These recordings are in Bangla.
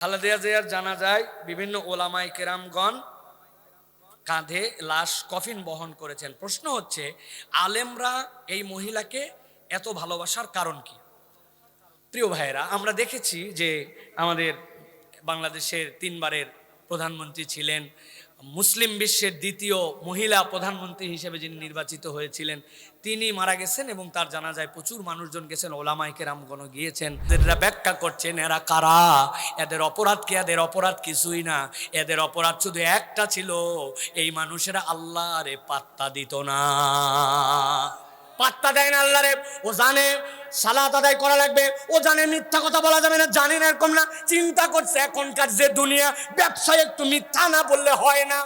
খালেদা জিয়ার জানাজায় বিভিন্ন ওলামায়ে কেরামগণ কাঁধে লাশ কফিন বহন করেছেন। প্রশ্ন হচ্ছে, আলেমরা এই মহিলাকে এত ভালোবাসার কারণ কি? প্রিয় ভাইয়েরা, আমরা দেখেছি যে আমাদের বাংলাদেশের 3 বারের প্রধানমন্ত্রী ছিলেন, মুসলিম বিশ্বের দ্বিতীয় মহিলা প্রধানমন্ত্রী হিসেবে যিনি নির্বাচিত হয়েছিলেন, তিনি মারা গেছেন এবং তার জানাজায় প্রচুর মানুষজন গেছেন, ওলামায়ে কেরামগণ গিয়েছেন। এরা ব্যাখ্যা করছেন এরা কারা, এদের অপরাধ কি? এদের অপরাধ কিছুই না, এদের অপরাধ শুধু একটা ছিল, এই মানুষেরা আল্লাহরে পাত্তা দিত না, পাত্তা দেয় না আল্লাহরে। ও জানে সালাত আদায় করা লাগবে, ও জানে মিথ্যা কথা বলা যাবে না, জানে না এরকম না, চিন্তা করছে এখনকার যে দুনিয়া, ব্যবসায় একটু মিথ্যা না বললে হয় না।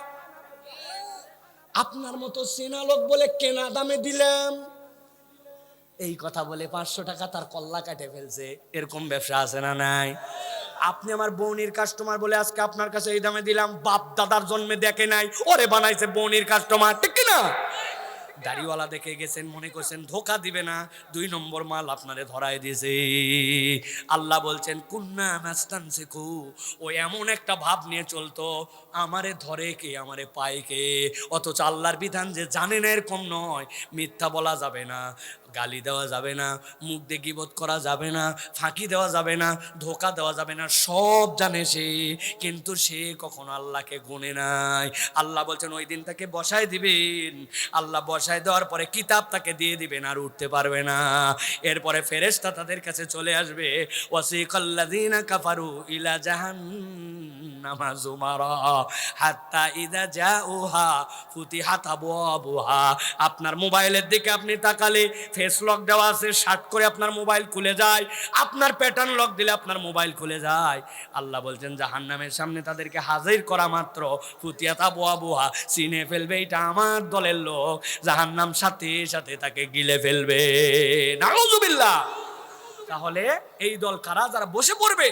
আপনার মতো চেনা লোক বলে কেনা দামে দিলাম, এই কথা বলে 500 টাকা তার কল্লা কাটে ফেলছে, এরকম ব্যবসা আছে না নাই? আপনি আমার বৌনির কাস্টমার বলে আজকে আপনার কাছে এই দামে দিলাম, বাপ দাদার জন্মে দেখে নাই, ওরে বানাইছে বৌনির কাস্টমার, ঠিক না? দাড়িওয়ালা দেখে গেছেন, মনে করছেন ধোকা দিবে না, 2 নম্বর মাল আপনারে ধরায় দিয়েছে। আল্লাহ বলছেন কুন্না নাস্তানসিকু, ও এমন একটা ভাব নিয়ে চলতো, আমারে ধরে কে আমারে পায় কে, অথচ আল্লাহর বিধান যে জানে না এরকম নয়। মিথ্যা বলা যাবে না, গালি দেওয়া যাবে না, মুখ দিয়ে গীবত করা যাবে না, ফাঁকি দেওয়া যাবে না, ধোকা দেওয়া যাবে না, সব জানে সে, কিন্তু সে কখনো আল্লাহকে গুনে নাই। আল্লাহ বলছেন ওই দিন তাকে বসায় দিবেন, আল্লাহ বসায় দেওয়ার পরে কিতাব তাকে দিয়ে দিবেন, আর উঠতে পারবে না। এরপরে ফেরেশতা তাদের কাছে চলে আসবে, ওয়াসিকাল্লাযীনা কাফারু ইলা জাহান্নামা যুমারা হাত্তা ইযা জাউহা ফুতিহাত আবওয়াবুহা। আপনার মোবাইলের দিকে আপনি তাকালে ফেস লক দেওয়া আছে, শার্ট করে আপনার মোবাইল খুলে যায়, আপনার প্যাটার্ন লক দিলে আপনার মোবাইল খুলে যায়। আল্লাহ বলছেন জাহান্নামের সামনে তাদেরকে হাজির করা মাত্র ফুতিহাত আবওয়াবুহা, চিনে ফেলবে এটা আমার দলের লোক, জাহান্নাম সাথে সাথে তাকে গিলে ফেলবে। নাউযুবিল্লাহ। তাহলে এই দল কারা? যারা বসে পড়বে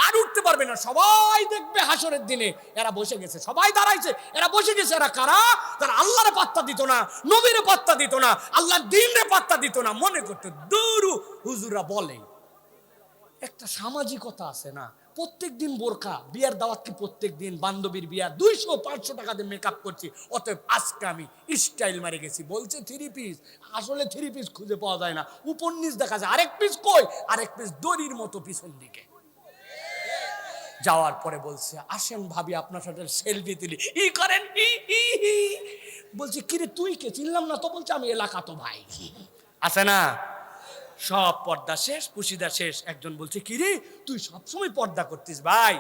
আর উঠতে পারবে না, সবাই দেখবে হাসরের দিনে এরা বসে গেছে, সবাই দাঁড়াইছে, এরা বসে গেছে। এরা কারা? যারা আল্লাহরে পাত্তা দিত না, নবীরে পাত্তা দিত না, আল্লাহর দ্বীনরে পাত্তা দিত না, মনে করতে দূরু হুজুররা বলে। একটা সামাজিকতা আছে না, প্রত্যেক দিন বোরকা, বিয়ার দাওয়াত কি প্রত্যেক দিন? বান্ধবীর বিয়া 200-500 টাকা দিয়ে মেকআপ করছি, অতএব আজকে আমি স্টাইল মারে গেছি, বলছে 3 পিস, আসলে 3 পিস খুঁজে পাওয়া যায় না, উপর নিচ দেখা যায়, আরেক পিস কই? আরেক পিস দড়ির মতো পিছন দিকে। যাওয়ার পরে বলছে আসেন ভাবি আপনার সাথে সেলফি তুলি, ই করেন, বলছি কিরে তুই কে? চিনলাম না তো। বলছে আমি এলাকা তো ভাই। আছে না? সব পর্দা শেষ, পুশিদা শেষ। একজন বলছে কিরে তুই সবসময় পর্দা করতিস ভাই,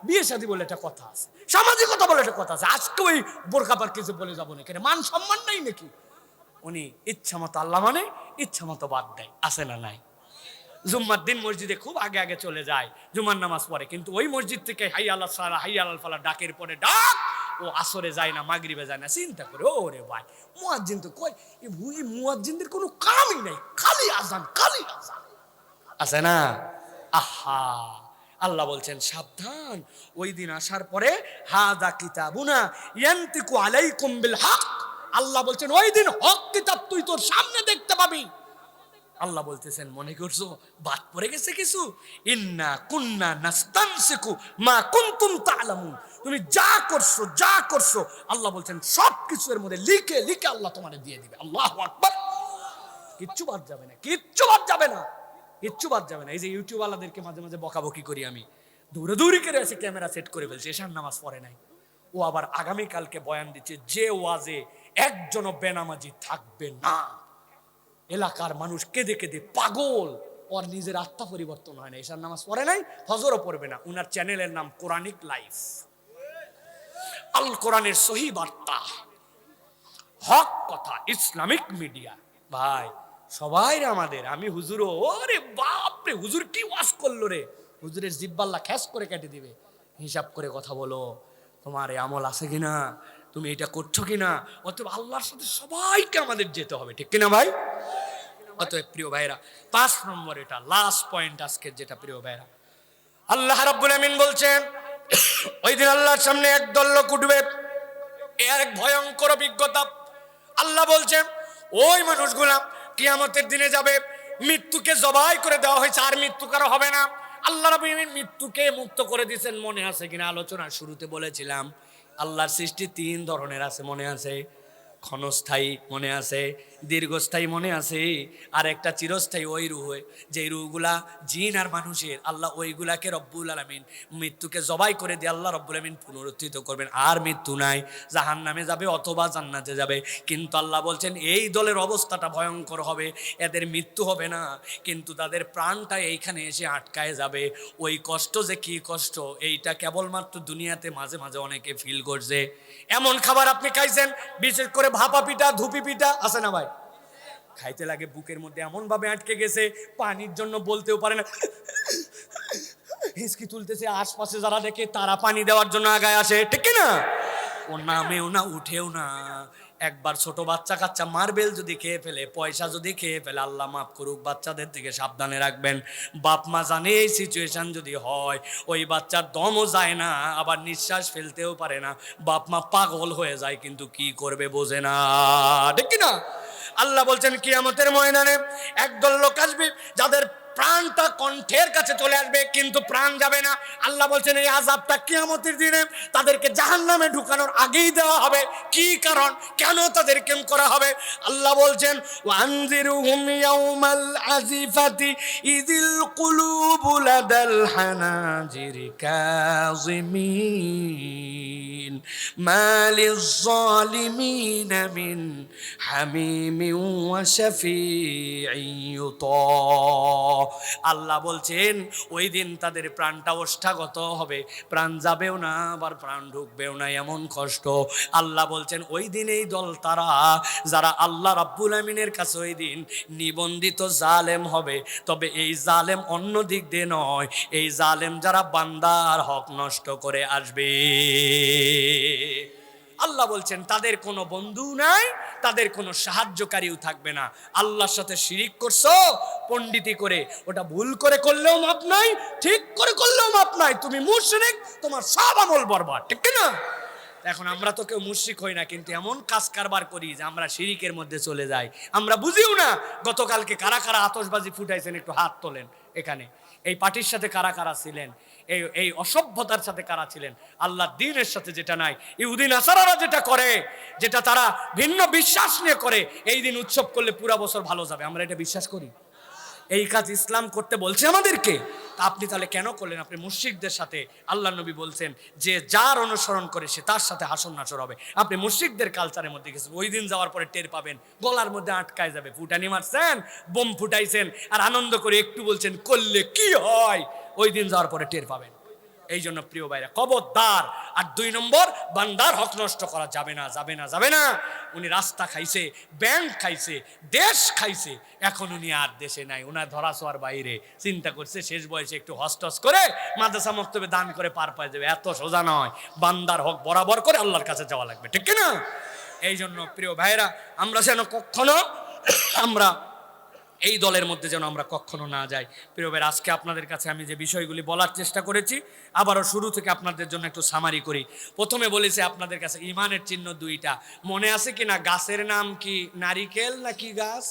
বিয়ে শাদী বলে একটা কথা আছে, সামাজিকতা বলে একটা কথা আছে, আজকে ওই বোরকা পার কিছু বলে যাবো না, কেন মান সম্মান নাই নাকি? উনি ইচ্ছা মতো আল্লাহ মানে ইচ্ছা মতো বাদ দেয়, আছে না নাই? জুম্মার দিন মসজিদে খুব আগে আগে চলে যায়, জুমার নামাজ পড়ে, কিন্তু ওই মসজিদ থেকে হাইয়া আলাল সালাহ হাইয়া আলাল ফালাহ ডাকের পরে ডাক, ও আসরে যায় না, মাগরিবে যায় না। চিন্তা করে ওরে ভাই, মুয়াজ্জিন তো কই, এই মুয়াজ্জিনদের কোনো কামই নাই, খালি আজান, খালি আজান, আছে না? আহা, আল্লাহ বলছেন সাবধান, ওই দিন আসার পরে হাযা কিতাবুনা ইয়ানতিকু আলাইকুম বিল হক। আল্লাহ বলছেন ওই দিন হক কিতাব তুই তোর সামনে দেখতে পাবি। আল্লাহ বলতেছেন মনে করছো বাদ পড়ে গেছে কিছু? ইন্না কুন্না নাস্তানসিকু মা কুনতুম তা'লামুন, তুমি যা করছো যা করছো আল্লাহ বলছেন সব কিছু এর মধ্যে লিখে লিখে আল্লাহ তোমারে দিয়ে দিবে। আল্লাহু আকবার। কিচ্ছু বাদ যাবে না, কিচ্ছু বাদ যাবে না, কিচ্ছু বাদ যাবে না। এই যে ইউটিউব ওয়ালাদেরকে মাঝে মাঝে বকাবকি করি আমি, দৌড়াদৌড়ি করে এসে ক্যামেরা সেট করে ফেলছে, এশার নামাজ পড়ে নাই, ও আবার আগামী কালকে বয়ান দিচ্ছে যে ওয়াজে একজনও বেনামাজি থাকবে না। এলাকার মানুষ কেঁদে কেঁদে পাগল, ওর নিজের আত্মা পরিবর্তন হয় না, এশার নামাজ পড়ে নাই, ফজরও পড়বে না। উনার চ্যানেলের নাম কোরআনিক লাইফ, আল কোরআনের সহি বার্তা, হক কথা, ইসলামিক মিডিয়া। ভাই সবাই আমাদের, আমি হুজুরও, ওরে বাপ রে, হুজুর কি ওয়াজ করলো রে, হুজুরের জিব্বাল্লা খ্যাস করে কেটে দিবে। হিসাব করে কথা বলো, তোমার এই আমল আছে কিনা, তুমি এটা করছো কিনা। অতএব আল্লাহর সাথে সবাইকে আমাদের যেতে হবে, ঠিক কিনা ভাই? অতএব প্রিয় ভাইরা, 5 নম্বর, এটা লাস্ট পয়েন্ট আজকের যেটা, প্রিয় ভাইরা, আল্লাহ রাব্বুল আমিন বলছেন ওই দিন আল্লাহর সামনে একদল লোক উঠবে, এর এক ভয়ঙ্কর অভিজ্ঞতা। আল্লাহ বলছেন ওই মানুষগুলা কিয়ামতের দিনে যাবে, মৃত্যুকে জবাই করে দেওয়া হয়েছে, আর মৃত্যু কারো হবে না। আল্লাহ রাব্বুল আলামিন মৃত্যুকে মুক্ত করে দিয়েছেন। মনে আছে কিনা আলোচনার শুরুতে বলেছিলাম আল্লাহর সৃষ্টি 3 ধরনের আছে, মনে আছে? ক্ষণস্থায়ী মনে আছে, দীর্ঘস্থায়ী মনে আছে, আর একটা চিরস্থায়ী। ওই রূহ, যে রূহগুলা জিন আর মানুষের, আল্লাহ ওইগুলাকে রব্বুল আলামিন মৃত্যুকে জবাই করে দিয়ে আল্লাহ রব্বুল আলামিন পুনরুত্থিত করবেন। আর মৃত্যু নাই, জাহান্নামে যাবে অথবা জান্নাতে যাবে। কিন্তু আল্লাহ বলছেন এই দলের অবস্থাটা ভয়ঙ্কর হবে, এদের মৃত্যু হবে না, কিন্তু তাদের প্রাণটা এইখানে এসে আটকায় যাবে। ওই কষ্ট যে কি কষ্ট, এইটা কেবলমাত্র দুনিয়াতে মাঝে মাঝে অনেকে ফিল করছে। এমন খাবার আপনি খাইছেন, বিশেষ করে ভাপা পিঠা, ধুপি পিঠা, আছে না ভাই? খাইতে লাগে বুকের মধ্যে এমন ভাবে আটকে গেছে, পানির জন্য বলতেও পারে না, হিসকি তুলতেছে। আশপাশে যারা দেখে তারা পানি দেওয়ার জন্য আগায় আসে, ঠিক না? ও নামেও না, উঠেও না। একবার ছোট বাচ্চা কাচ্চা মার্বেল যদি খেয়ে ফেলে, পয়সা যদি খেয়ে ফেলে, আল্লাহ মাফ করুক, বাচ্চাদের থেকে সাবধানে রাখবেন। বাপ মা জানে এই সিচুয়েশন যদি হয়, ওই বাচ্চার দমও যায় না, আবার নিঃশ্বাস ফেলতেও পারে না, বাপ মা পাগল হয়ে যায়, কিন্তু কি করবে বোঝে না, ঠিক না? আল্লাহ বলছেন কিয়ামতের ময়দানে একদল লোক আসবে যাদের প্রাণটা কণ্ঠের কাছে চলে আসবে, কিন্তু প্রাণ যাবে না। আল্লাহ বলছেন এই আযাবটা কিয়ামতের দিনে তাদেরকে জাহান্নামে ঢুকানোর আগেই দেওয়া হবে। কি কারণ, কেন তাদেরকে করা হবে? আল্লাহ বলছেন ওয়ানজিরুহুম ইয়াউমাল আজিফাতি ইযিল কুলুবু লাদাল হানাজিরি কাযিমিন মালিজ যালিমিনা মিন হামিমিন ওয়া শাফিঈন ইউতা। আল্লাহ বলছেন ওই দিন তাদের প্রাণটা ওষ্ঠাগত হবে, প্রাণ যাবেও না, আবার প্রাণ ঢুকবেও না, এমন কষ্ট। আল্লাহ বলছেন ওই দিন এই দল তারা যারা আল্লাহ রাব্বুল আমিনের কাছে ওই দিন নিবন্ধিত জালেম হবে। তবে এই জালেম অন্য দিক দিয়ে নয়, এই জালেম যারা বান্দার হক নষ্ট করে আসবে। আল্লাহ বলছেন তাদের কোনো বন্ধু নাই, তাদের কোনো সাহায্যকারীও থাকবে না। আল্লাহর সাথে শিরিক করছো পণ্ডিতি করে, ওটা ভুল করে করলেও মাপ নাই, ঠিক করে করলেও মাপ নাই। তুমি মুশরিক, তোমার সব আমল বরবাদ, ঠিক না? এখন আমরা তো কেউ মুশরিক হই না, কিন্তু এমন কাজ কারবার করি যে আমরা শিরিকের মধ্যে চলে যাই, আমরা বুঝিও না। গতকালকে কারা কারা আতশবাজি ফুটাইছেন একটু হাত তোলেন। এখানে এই পার্টির সাথে কারা কারা ছিলেন, এই অসভ্যতার সাথে কারা ছিলেন? আল্লাহ দ্বীনের সাথে যেটা নাই, ইহুদি নাসারারা যেটা করে, যেটা তারা ভিন্ন বিশ্বাস নিয়ে করে, এই দিন উৎসব করলে পুরা বছর ভালো যাবে, আমরা এটা বিশ্বাস করি? এই কাজ ইসলাম করতে বলছে আমাদেরকে, তা আপনি তাহলে কেন করলেন? আপনি মুশরিকদের সাথে, আল্লাহ নবী বলছেন যে যার অনুসরণ করে সে তার সাথে হাসর নাচর হবে। আপনি মুশরিকদের কালচারের মধ্যে গেছেন, ওই দিন যাওয়ার পরে টের পাবেন, গলার মধ্যে আটকায় যাবে। ফুটানি মারছেন, বোম ফুটাইছেন, আর আনন্দ করে একটু বলছেন করলে কি হয়, ওই দিন যাওয়ার পরে টের পাবেন। এই জন্য প্রিয় ভাইরা, খবরদার। আর 2 নম্বর, বান্দার হক নষ্ট করা যাবে না, যাবে না, যাবে না। উনি রাস্তা খাইছে, ব্যাংক খাইছে, দেশ খাইছে, এখন উনি আর দেশে নাই, ওনার ধরাছোঁয়ার বাইরে। চিন্তা করছে শেষ বয়সে একটু হস্টস করে মাদ্রাসা মক্তবে দান করে পার পায় যাবে, এত সোজা নয়। বান্দার হক বরাবর করে আল্লাহর কাছে যাওয়া লাগবে, ঠিক না? এই জন্য প্রিয় ভাইরা, আমরা যেন কখনো আমরা এই দলের মধ্যে যেন আমরা কখনো না যাই। প্রিয় ভাই, আজকে আপনাদের কাছে আমি যে বিষয়গুলি বলার চেষ্টা করেছি, আবারও শুরু থেকে আপনাদের জন্য একটু সামারি করি। প্রথমে বলেছি আপনাদের কাছে ইমানের চিহ্ন 2টা, মনে আছে কি না? গাছের নাম কি? নারিকেল নাকি গাছ?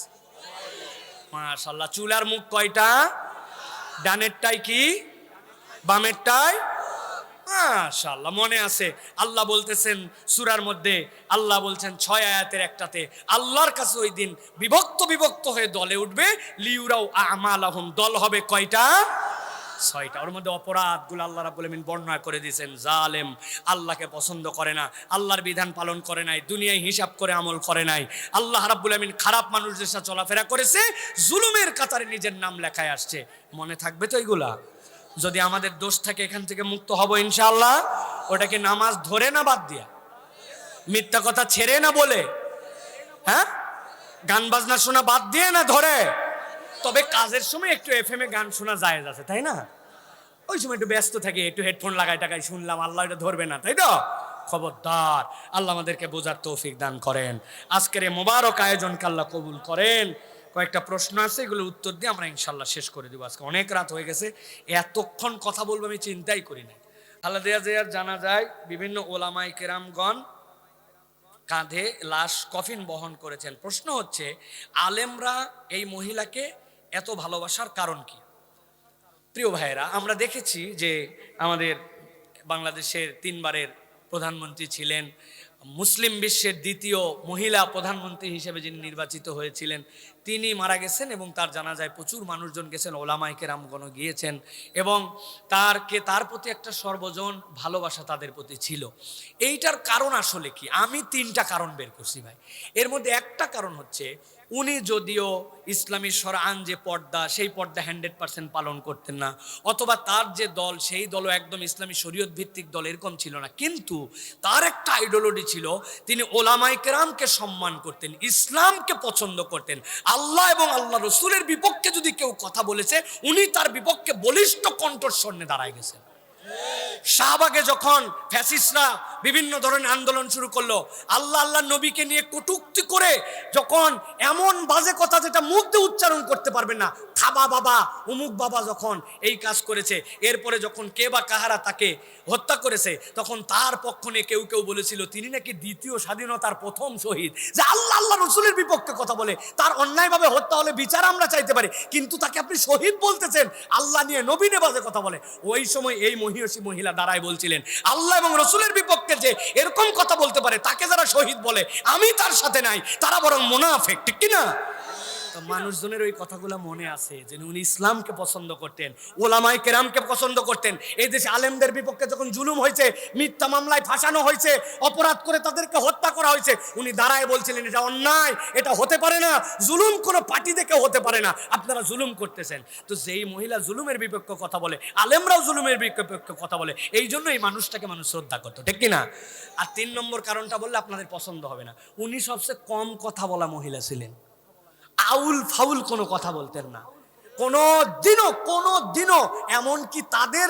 মাশাআল্লাহ। চুলার মুখ কয়টা? ডানেরটাই কি বামেরটাই? মাশাআল্লাহ, মনে আছে। আল্লাহ বলতেছেন সূরার মধ্যে, আল্লাহ বলছেন 6 আয়াতের একটাতে, আল্লাহর কাছে ওই দিন বিভক্ত বিভক্ত হয়ে দলে উঠবে, লিউরাও আমালাহুম, দল হবে কয়টা? 6টা। ওর মধ্যে অপরাধগুলো আল্লাহ রাব্বুল আমিন বর্ণনা করে দিয়েছেন। জালেম, আল্লাহকে পছন্দ করে না, আল্লাহর বিধান পালন করে নাই, দুনিয়ায় হিসাব করে আমল করে নাই, আল্লাহ রাব্বুল আমিন খারাপ মানুষদের সাথে চলাফেরা করেছে, জুলুমের কাতারে নিজের নাম লেখায় আসছে। মনে থাকবে তো এইগুলা? যদি আমাদের দোষ থাকে এখান থেকে মুক্ত হব ইনশাআল্লাহ। ওটাকে নামাজ ধরে না বাদ দিয়া, মিথ্যা কথা ছেড়ে না বলে, হ্যাঁ, গান বাজনা শোনা বাদ দিয়ে না ধরে। তবে কাজের সময় একটু FM এ গান শোনা জায়েজ আছে, তাই না? ওই সময় একটু ব্যস্ত থাকি, একটু হেডফোন লাগাই টাকাই শুনলাম, আল্লাহ এটা ধরবে না, তাই তো? খবরদার। আল্লাহ আমাদেরকে বোঝার তৌফিক দান করেন। আজকের এই মোবারক আয়োজনকে আল্লাহ কবুল করেন। কয়েকটা প্রশ্ন আছে, এগুলো উত্তর দিয়ে আমরা ইনশাল্লাহ শেষ করে দেবো। আজকে অনেক রাত হয়ে গেছে, এতক্ষণ কথা বলবো আমি চিন্তাই করি না। খালেদা জিয়ার জানা যায় বিভিন্ন ওলামায়ে কেরামগণ কাঁধে লাশ কফিন বহন করেছেন। প্রশ্ন হচ্ছে, আলেমরা এই মহিলাকে এত ভালোবাসার কারণ কি? প্রিয় ভাইয়েরা, আমরা দেখেছি যে আমাদের বাংলাদেশের 3বারের প্রধানমন্ত্রী ছিলেন, মুসলিম বিশ্বের দ্বিতীয় মহিলা প্রধানমন্ত্রী হিসেবে যিনি নির্বাচিত হয়েছিলেন, তিনি মারা গেছেন এবং তার জানাজায় প্রচুর মানুষজন গেছেন, ওলামায়ে কেরামগণ গিয়েছেন এবং তার প্রতি একটা সর্বজন ভালোবাসা তাদের প্রতি ছিল। এইটার কারণ আসলে কি? আমি 3টা কারণ বের করছি ভাই। এর মধ্যে একটা কারণ হচ্ছে, উনি যদিও ইসলামী শরআন যে পর্দা, সেই পর্দা 100% পালন করতেন না, অথবা তার যে দল, সেই দলও একদম ইসলামী শরীয়ত ভিত্তিক দল এরকম ছিল না, কিন্তু তার একটা আইডিওলজি ছিল, তিনি ওলামায়ে কেরামকে সম্মান করতেন, ইসলামকে পছন্দ করতেন। আল্লাহ এবং আল্লাহ রসুলের বিপক্ষে যদি কেউ কথা বলেছে, উনি তার বিপক্ষে বলিষ্ঠ কণ্ঠস্বর নিয়ে দাঁড়ায় গেছেন। শাহবাগে যখন ফ্যাসিস্টরা বিভিন্ন ধরনের আন্দোলন শুরু করলো, আল্লাহ আল্লাহ নবীকে নিয়ে কটূক্তি করে, যখন এমন বাজে কথা যেটা মুখ দিয়ে উচ্চারণ করতে পারবেন না, খাবা বাবা অমুক বাবা যখন এই কাজ করেছে, এরপরে যখন কে বা কাহারা তাকে হত্যা করেছে, তখন তার পক্ষ নিয়ে কেউ কেউ বলেছিল তিনি নাকি দ্বিতীয় স্বাধীনতার প্রথম শহীদ। যে আল্লাহ আল্লাহ রসুলের বিপক্ষে কথা বলে, তার অন্যায়ভাবে হত্যা হলে বিচার আমরা চাইতে পারি, কিন্তু তাকে আপনি শহীদ বলতেছেন, আল্লাহ নিয়ে নবী নিয়ে বাজে কথা বলে। ওই সময় এই মহিষী মহিলা দাঁড়ায় বলছিলেন, আল্লাহ এবং রসুলের বিপক্ষে যে এরকম কথা বলতে পারে, তাকে যারা শহীদ বলে আমি তার সাথে নাই, তারা বরং মুনাফিক। ঠিক কিনা? মানুষজনের ওই কথাগুলো মনে আছে যে উনি ইসলামকে পছন্দ করতেন, ওলামায়ে কেরামকে পছন্দ করতেন। এই দেশে আলেমদের বিপক্ষে যখন জুলুম হয়েছে, মিথ্যা মামলায় ফাঁসানো হয়েছে, অপরাধ করে তাদেরকে হত্যা করা হয়েছে, উনি দাঁড়ায় বলছিলেন এটা অন্যায়, এটা হতে পারে না, জুলুম কোনো পার্টি দেখে হতে পারে না, আপনারা জুলুম করতেছেন। তো যেই মহিলা জুলুমের বিপক্ষে কথা বলে, আলেমরাও জুলুমের বিপক্ষে কথা বলে, এই জন্য এই মানুষটাকে মানুষ শ্রদ্ধা করতো। ঠিক কিনা? আর 3 নম্বর কারণটা বললে আপনাদের পছন্দ হবে না, উনি সবচেয়ে কম কথা বলা মহিলা ছিলেন। আউল ফাউল কোনো কথা বলতেন না কোনোদিনও। এমনকি তাদের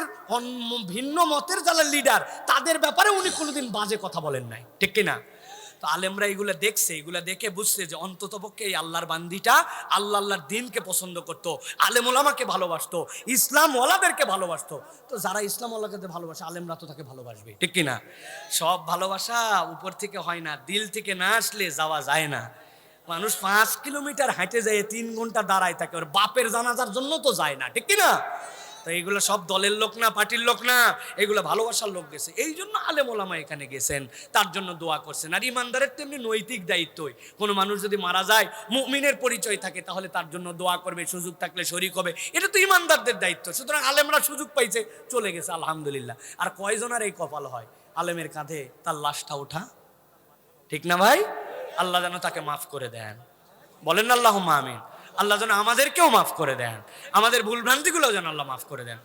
ভিন্ন মতের যারা লিডার, তাদের ব্যাপারে উনি কোনোদিন বাজে কথা বলেন নাই। ঠিক কিনা? তো আলেমরা এগুলো দেখছে, এগুলো দেখে বুঝছে যে অন্তত পক্ষে এই আল্লাহর বান্দিটা আল্লাহর দিনকে পছন্দ করতো, আলেম ওলামাকে ভালোবাসতো, ইসলাম ওয়ালাদেরকে ভালোবাসতো। তো যারা ইসলাম ওয়ালাকে ভালোবাসে, আলেমরা তো তাকে ভালোবাসবে। ঠিক কিনা? সব ভালোবাসা উপর থেকে হয় না, দিল থেকে না আসলে যাওয়া যায় না। মানুষ 5 কিলোমিটার হাঁটে যায়, 3 ঘন্টা দাঁড়ায় থাকে, ওর বাপের জানাজার জন্য তো যায় না। ঠিক কিনা? তো এইগুলো সব দলের লোক না, পার্টির লোক না, এগুলো ভালোবাসার লোক গেছে। এই জন্য আলেম ওলামা এখানে গেছেন, তার জন্য দোয়া করছেন। আর ইমানদারের তেমনি নৈতিক দায়িত্বই, কোনো মানুষ যদি মারা যায়, মুমিনের পরিচয় থাকে, তাহলে তার জন্য দোয়া করবে, সুযোগ থাকলে শরীক হবে, এটা তো ইমানদারদের দায়িত্ব। সুতরাং আলেমরা সুযোগ পাইছে, চলে গেছে, আলহামদুলিল্লাহ। আর কয়জনের এই কপাল হয় আলেমের কাঁধে তার লাশটা ওঠা? ঠিক না ভাই? আল্লাহ যেন তাকে মাফ করে দেন, বলেন আল্লাহুম্মা আমিন। আল্লাহ যেন আমাদেরকেও মাফ করে দেন, আমাদের ভুল ভ্রান্তিগুলো যেন আল্লাহ মাফ করে দেন।